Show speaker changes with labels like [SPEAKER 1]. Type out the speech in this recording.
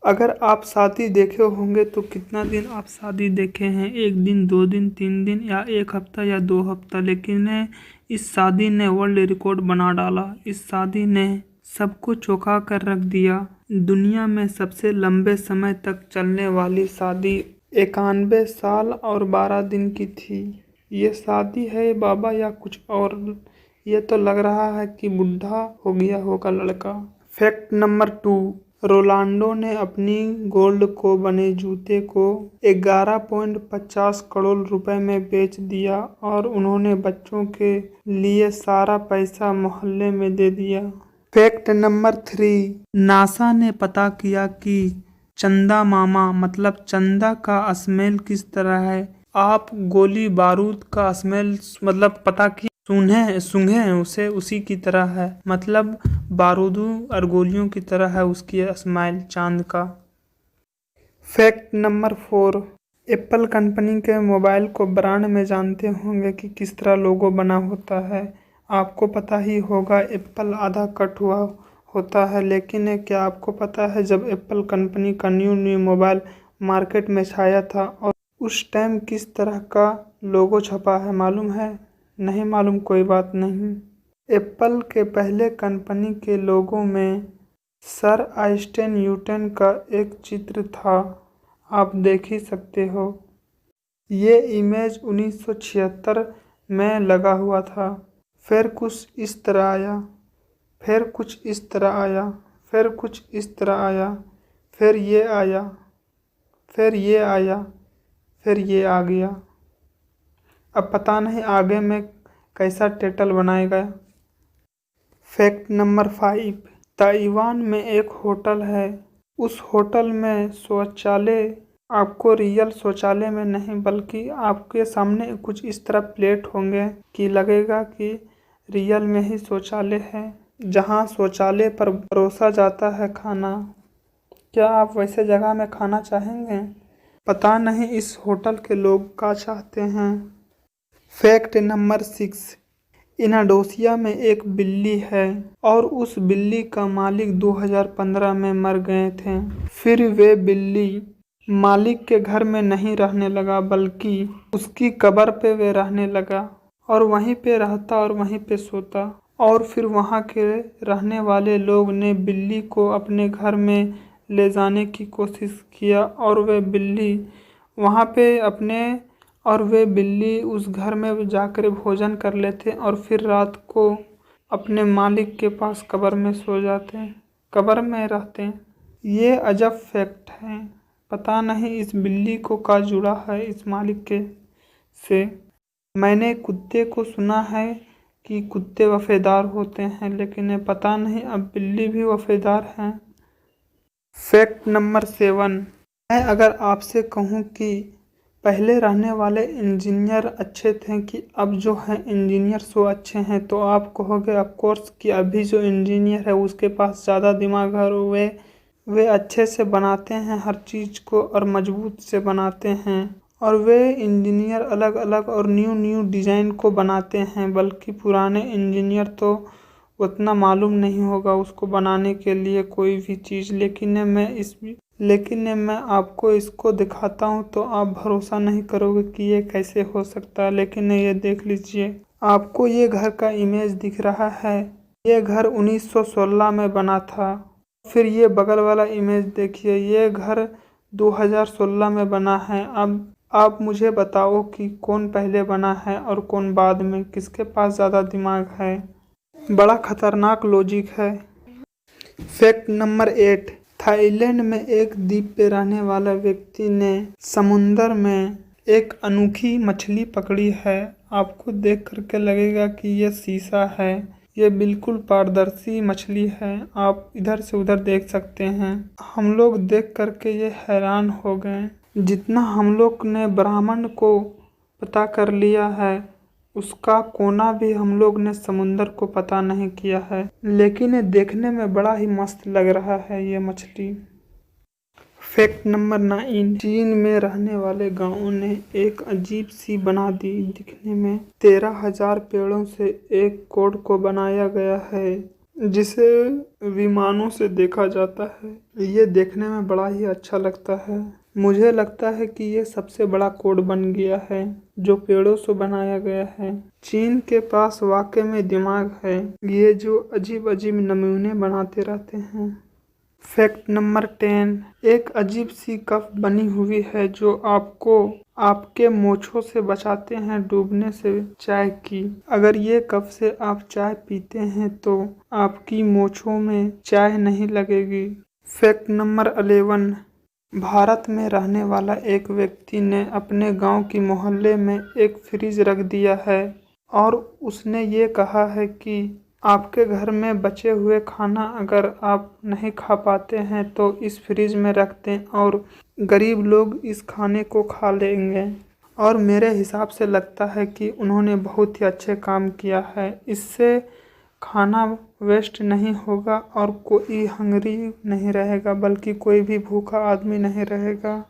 [SPEAKER 1] अगर आप शादी देखे होंगे तो कितना दिन आप शादी देखे हैं? 1 दिन, 2 दिन, 3 दिन या 1 हफ्ता या 2 हफ्ता। लेकिन इस शादी ने वर्ल्ड रिकॉर्ड बना डाला। इस शादी ने सबको चौंका कर रख दिया। दुनिया में सबसे लंबे समय तक चलने वाली शादी 91 साल और 12 दिन की थी। ये शादी है बाबा या कुछ और? ये तो लग रहा है कि बुढ़ा हो गया होगा लड़का। फैक्ट नंबर 2, रोनाल्डो ने अपनी गोल्ड को बने जूते को 11.50 करोड़ रुपए में बेच दिया और उन्होंने बच्चों के लिए सारा पैसा मोहल्ले में दे दिया। फैक्ट नंबर 3, नासा ने पता किया कि चंदा मामा मतलब चंदा का स्मेल किस तरह है। आप गोली बारूद का स्मेल मतलब पता कि सूंघे हैं उसे, उसी की तरह है। मतलब बारूदों और गोलियों की तरह है उसकी स्माइल चांद का। फैक्ट नंबर 4, एप्पल कंपनी के मोबाइल को ब्रांड में जानते होंगे कि किस तरह लोगो बना होता है। आपको पता ही होगा एप्पल आधा कट हुआ होता है। लेकिन क्या आपको पता है जब एप्पल कंपनी का न्यू मोबाइल मार्केट में छाया था और उस टाइम किस तरह का लोगो छपा है मालूम है? नहीं मालूम, कोई बात नहीं। एप्पल के पहले कंपनी के लोगों में सर आइजैक न्यूटन का एक चित्र था, आप देख ही सकते हो। ये इमेज 1976 में लगा हुआ था। फिर कुछ इस तरह आया, फिर कुछ इस तरह आया, फिर कुछ इस तरह आया, फिर ये आया, फिर ये आया, फिर ये आ गया। अब पता नहीं आगे में कैसा टाइटल बनाएगा। फैक्ट नंबर 5, ताइवान में एक होटल है। उस होटल में शौचालय आपको रियल शौचालय में नहीं बल्कि आपके सामने कुछ इस तरह प्लेट होंगे कि लगेगा कि रियल में ही शौचालय है, जहां शौचालय पर परोसा जाता है खाना। क्या आप वैसे जगह में खाना चाहेंगे? पता नहीं इस होटल के लोग क्या चाहते हैं। फैक्ट नंबर 6, इंडोनेशिया में एक बिल्ली है और उस बिल्ली का मालिक 2015 में मर गए थे। फिर वे बिल्ली मालिक के घर में नहीं रहने लगा बल्कि उसकी कब्र पे वे रहने लगा और वहीं पे रहता और वहीं पे सोता। और फिर वहाँ के रहने वाले लोग ने बिल्ली को अपने घर में ले जाने की कोशिश किया और वे बिल्ली उस घर में जाकर भोजन कर लेते और फिर रात को अपने मालिक के पास कब्र में सो जाते, कब्र में रहते। ये अजब फैक्ट है। पता नहीं इस बिल्ली को क्या जुड़ा है इस मालिक के से। मैंने कुत्ते को सुना है कि कुत्ते वफादार होते हैं, लेकिन पता नहीं अब बिल्ली भी वफादार है। फैक्ट नंबर 7, मैं अगर आपसे कहूँ कि पहले रहने वाले इंजीनियर अच्छे थे कि अब जो हैं इंजीनियर सो अच्छे हैं, तो आप कहोगे ऑफ कोर्स कि अभी जो इंजीनियर है उसके पास ज़्यादा दिमाग है और वे अच्छे से बनाते हैं हर चीज़ को और मजबूत से बनाते हैं। और वे इंजीनियर अलग अलग और न्यू डिज़ाइन को बनाते हैं, बल्कि पुराने इंजीनियर तो उतना मालूम नहीं होगा उसको बनाने के लिए कोई भी चीज़। लेकिन मैं आपको इसको दिखाता हूँ तो आप भरोसा नहीं करोगे कि ये कैसे हो सकता है। लेकिन ये देख लीजिए, आपको ये घर का इमेज दिख रहा है। ये घर 1916 में बना था। फिर ये बगल वाला इमेज देखिए, ये घर 2016 में बना है। अब आप मुझे बताओ कि कौन पहले बना है और कौन बाद में, किसके पास ज़्यादा दिमाग है। बड़ा खतरनाक लॉजिक है। फैक्ट नंबर 8, थाईलैंड में एक द्वीप पे रहने वाला व्यक्ति ने समुंदर में एक अनोखी मछली पकड़ी है। आपको देख करके लगेगा कि ये शीशा है। ये बिल्कुल पारदर्शी मछली है, आप इधर से उधर देख सकते हैं। हम लोग देख करके ये हैरान हो गए। जितना हम लोग ने ब्रह्मांड को पता कर लिया है उसका कोना भी हम लोग ने समुंदर को पता नहीं किया है। लेकिन ये देखने में बड़ा ही मस्त लग रहा है ये मछली। फैक्ट नंबर 9, चीन में रहने वाले गांवों ने एक अजीब सी बना दी दिखने में। 13,000 पेड़ों से एक कोड को बनाया गया है। जिसे विमानों से देखा जाता है। ये देखने में बड़ा ही अच्छा लगता है। मुझे लगता है कि ये सबसे बड़ा कोड बन गया है जो पेड़ों से बनाया गया है। चीन के पास वाकई में दिमाग है, ये जो अजीब अजीब नमूने बनाते रहते हैं। फैक्ट नंबर 10, एक अजीब सी कप बनी हुई है जो आपको आपके मोछों से बचाते हैं डूबने से चाय की। अगर ये कप से आप चाय पीते हैं तो आपकी मोछों में चाय नहीं लगेगी। फैक्ट नंबर 11, भारत में रहने वाला एक व्यक्ति ने अपने गांव की मोहल्ले में एक फ्रिज रख दिया है और उसने ये कहा है कि आपके घर में बचे हुए खाना अगर आप नहीं खा पाते हैं तो इस फ्रिज में रख दें और गरीब लोग इस खाने को खा लेंगे। और मेरे हिसाब से लगता है कि उन्होंने बहुत ही अच्छे काम किया है। इससे खाना वेस्ट नहीं होगा और कोई हंगरी नहीं रहेगा, बल्कि कोई भी भूखा आदमी नहीं रहेगा।